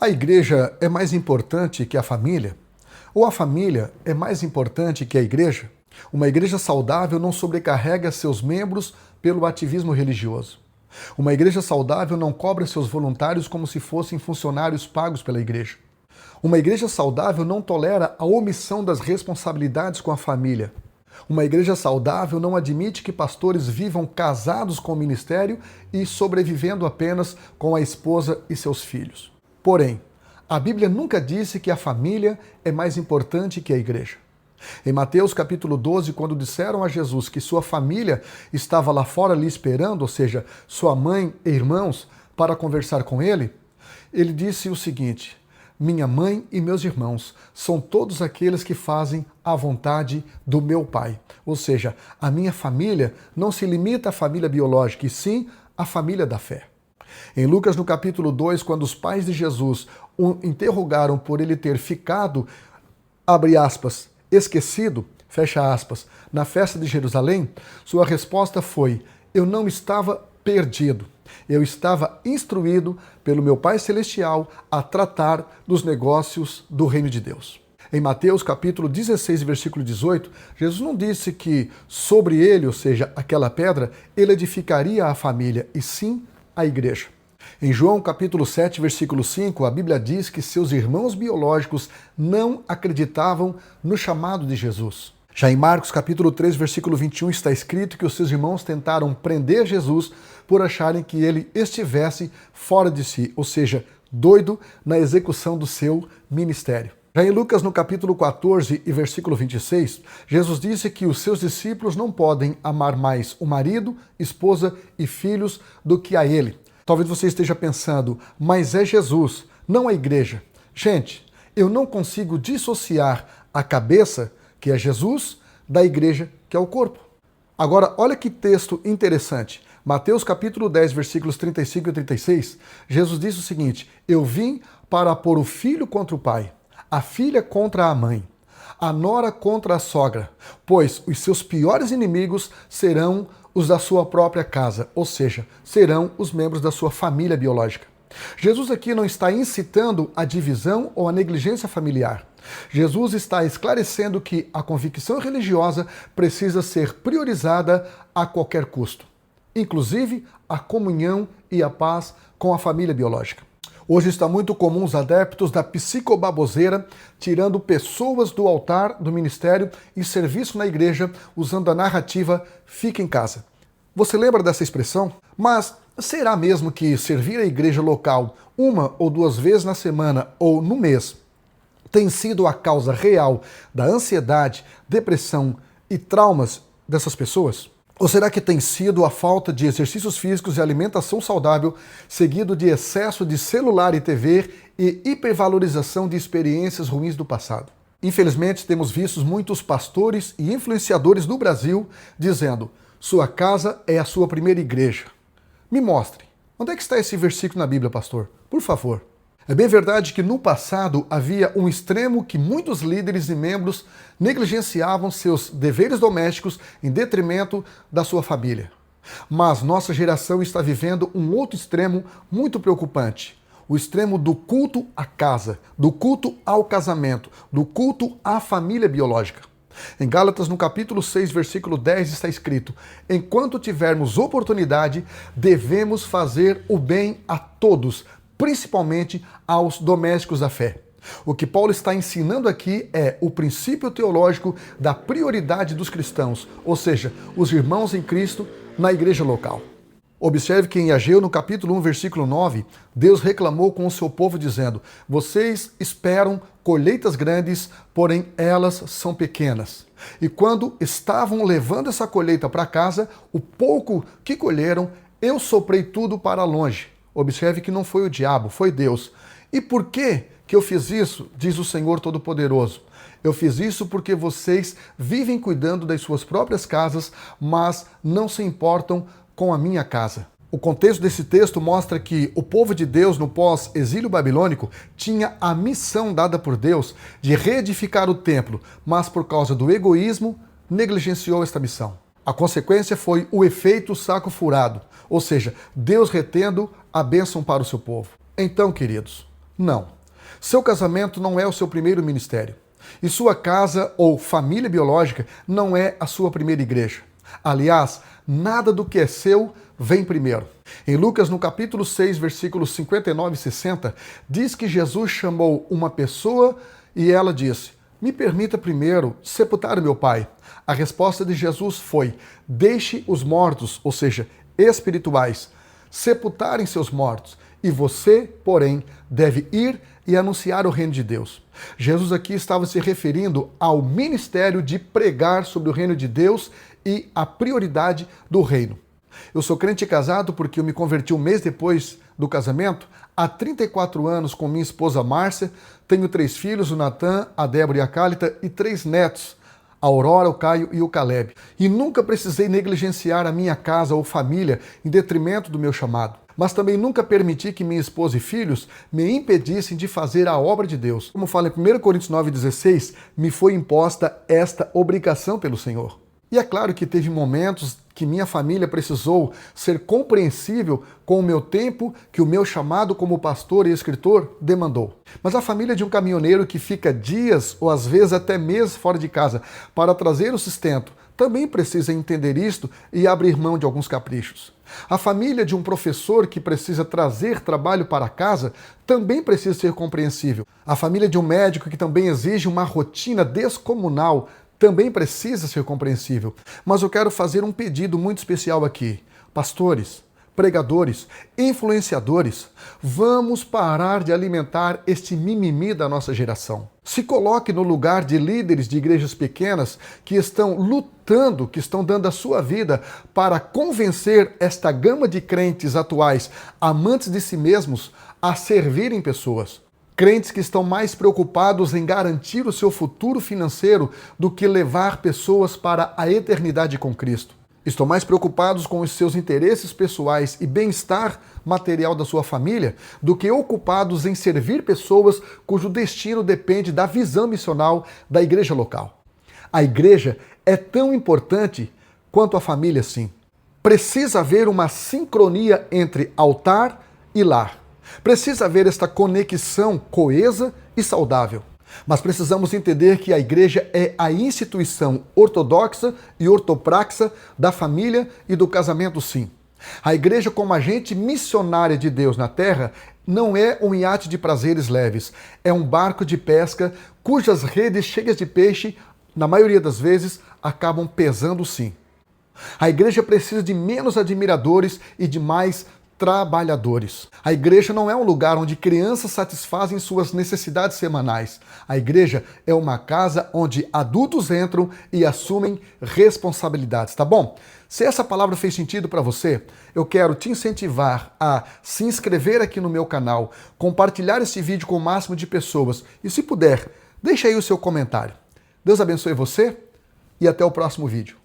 A igreja é mais importante que a família? Ou a família é mais importante que a igreja? Uma igreja saudável não sobrecarrega seus membros pelo ativismo religioso. Uma igreja saudável não cobra seus voluntários como se fossem funcionários pagos pela igreja. Uma igreja saudável não tolera a omissão das responsabilidades com a família. Uma igreja saudável não admite que pastores vivam casados com o ministério e sobrevivendo apenas com a esposa e seus filhos. Porém, a Bíblia nunca disse que a família é mais importante que a igreja. Em Mateus capítulo 12, quando disseram a Jesus que sua família estava lá fora lhe esperando, ou seja, sua mãe e irmãos, para conversar com ele, ele disse o seguinte: minha mãe e meus irmãos são todos aqueles que fazem a vontade do meu Pai. Ou seja, a minha família não se limita à família biológica, e sim à família da fé. Em Lucas, no capítulo 2, quando os pais de Jesus o interrogaram por ele ter ficado, abre aspas, esquecido, fecha aspas, na festa de Jerusalém, sua resposta foi: eu não estava perdido. Eu estava instruído pelo meu Pai Celestial a tratar dos negócios do reino de Deus. Em Mateus capítulo 16, versículo 18, Jesus não disse que sobre ele, ou seja, aquela pedra, ele edificaria a família, e sim a igreja. Em João capítulo 7, versículo 5, a Bíblia diz que seus irmãos biológicos não acreditavam no chamado de Jesus. Já em Marcos capítulo 3, versículo 21, está escrito que os seus irmãos tentaram prender Jesus por acharem que ele estivesse fora de si, ou seja, doido na execução do seu ministério. Já em Lucas, no capítulo 14 e versículo 26, Jesus disse que os seus discípulos não podem amar mais o marido, esposa e filhos do que a ele. Talvez você esteja pensando, mas é Jesus, não a igreja. Gente, eu não consigo dissociar a cabeça, que é Jesus, da igreja, que é o corpo. Agora, olha que texto interessante. Mateus capítulo 10, versículos 35 e 36, Jesus disse o seguinte: eu vim para pôr o filho contra o pai, a filha contra a mãe, a nora contra a sogra, pois os seus piores inimigos serão os da sua própria casa, ou seja, serão os membros da sua família biológica. Jesus aqui não está incitando a divisão ou a negligência familiar. Jesus está esclarecendo que a convicção religiosa precisa ser priorizada a qualquer custo, inclusive a comunhão e a paz com a família biológica. Hoje está muito comum os adeptos da psicobaboseira tirando pessoas do altar do ministério e serviço na igreja usando a narrativa "fica em casa". Você lembra dessa expressão? Mas será mesmo que servir a igreja local uma ou duas vezes na semana ou no mês tem sido a causa real da ansiedade, depressão e traumas dessas pessoas? Ou será que tem sido a falta de exercícios físicos e alimentação saudável, seguido de excesso de celular e TV e hipervalorização de experiências ruins do passado? Infelizmente, temos visto muitos pastores e influenciadores do Brasil dizendo: sua casa é a sua primeira igreja. Me mostre. Onde é que está esse versículo na Bíblia, pastor? Por favor. É bem verdade que no passado havia um extremo que muitos líderes e membros negligenciavam seus deveres domésticos em detrimento da sua família. Mas nossa geração está vivendo um outro extremo muito preocupante. O extremo do culto à casa, do culto ao casamento, do culto à família biológica. Em Gálatas, no capítulo 6, versículo 10, está escrito: enquanto tivermos oportunidade, devemos fazer o bem a todos, principalmente aos domésticos da fé. O que Paulo está ensinando aqui é o princípio teológico da prioridade dos cristãos, ou seja, os irmãos em Cristo na igreja local. Observe que em Ageu, no capítulo 1, versículo 9, Deus reclamou com o seu povo dizendo: vocês esperam colheitas grandes, porém elas são pequenas. E quando estavam levando essa colheita para casa, o pouco que colheram, eu soprei tudo para longe. Observe que não foi o diabo, foi Deus. E por que eu fiz isso? Diz o Senhor Todo-Poderoso. Eu fiz isso porque vocês vivem cuidando das suas próprias casas, mas não se importam com a minha casa. O contexto desse texto mostra que o povo de Deus no pós-exílio babilônico tinha a missão dada por Deus de reedificar o templo, mas por causa do egoísmo, negligenciou esta missão. A consequência foi o efeito saco furado, ou seja, Deus retendo a bênção para o seu povo. Então, queridos, Não. Seu casamento não é o seu primeiro ministério. E sua casa ou família biológica não é a sua primeira igreja. Aliás, nada do que é seu vem primeiro. Em Lucas, no capítulo 6, versículos 59 e 60, diz que Jesus chamou uma pessoa e ela disse: "Me permita primeiro sepultar o meu pai." A resposta de Jesus foi: "Deixe os mortos, ou seja, espirituais, sepultarem seus mortos, e você, porém, deve ir e anunciar o reino de Deus." Jesus aqui estava se referindo ao ministério de pregar sobre o reino de Deus e a prioridade do reino. Eu sou crente casado porque eu me converti um mês depois do casamento, há 34 anos com minha esposa Márcia, tenho 3 filhos, o Natan, a Débora e a Cálita, e 3 netos, a Aurora, o Caio e o Caleb. E nunca precisei negligenciar a minha casa ou família em detrimento do meu chamado. Mas também nunca permiti que minha esposa e filhos me impedissem de fazer a obra de Deus. Como fala em 1 Coríntios 9,16, me foi imposta esta obrigação pelo Senhor. E é claro que teve momentos que minha família precisou ser compreensível com o meu tempo que o meu chamado como pastor e escritor demandou. Mas a família de um caminhoneiro que fica dias ou às vezes até meses fora de casa para trazer o sustento também precisa entender isto e abrir mão de alguns caprichos. A família de um professor que precisa trazer trabalho para casa também precisa ser compreensível. A família de um médico que também exige uma rotina descomunal também precisa ser compreensível. Mas eu quero fazer um pedido muito especial aqui. Pastores, pregadores, influenciadores, vamos parar de alimentar este mimimi da nossa geração. Se coloque no lugar de líderes de igrejas pequenas que estão lutando, que estão dando a sua vida para convencer esta gama de crentes atuais, amantes de si mesmos, a servirem pessoas. Crentes que estão mais preocupados em garantir o seu futuro financeiro do que levar pessoas para a eternidade com Cristo. Estão mais preocupados com os seus interesses pessoais e bem-estar material da sua família do que ocupados em servir pessoas cujo destino depende da visão missional da igreja local. A igreja é tão importante quanto a família, sim. Precisa haver uma sincronia entre altar e lar. Precisa haver esta conexão coesa e saudável. Mas precisamos entender que a igreja é a instituição ortodoxa e ortopraxa da família e do casamento, sim. A igreja, como agente missionária de Deus na terra, não é um iate de prazeres leves. É um barco de pesca cujas redes cheias de peixe, na maioria das vezes, acabam pesando, sim. A igreja precisa de menos admiradores e de mais trabalhadores. A igreja não é um lugar onde crianças satisfazem suas necessidades semanais. A igreja é uma casa onde adultos entram e assumem responsabilidades, tá bom? Se essa palavra fez sentido para você, eu quero te incentivar a se inscrever aqui no meu canal, compartilhar esse vídeo com o máximo de pessoas e, se puder, deixa aí o seu comentário. Deus abençoe você e até o próximo vídeo.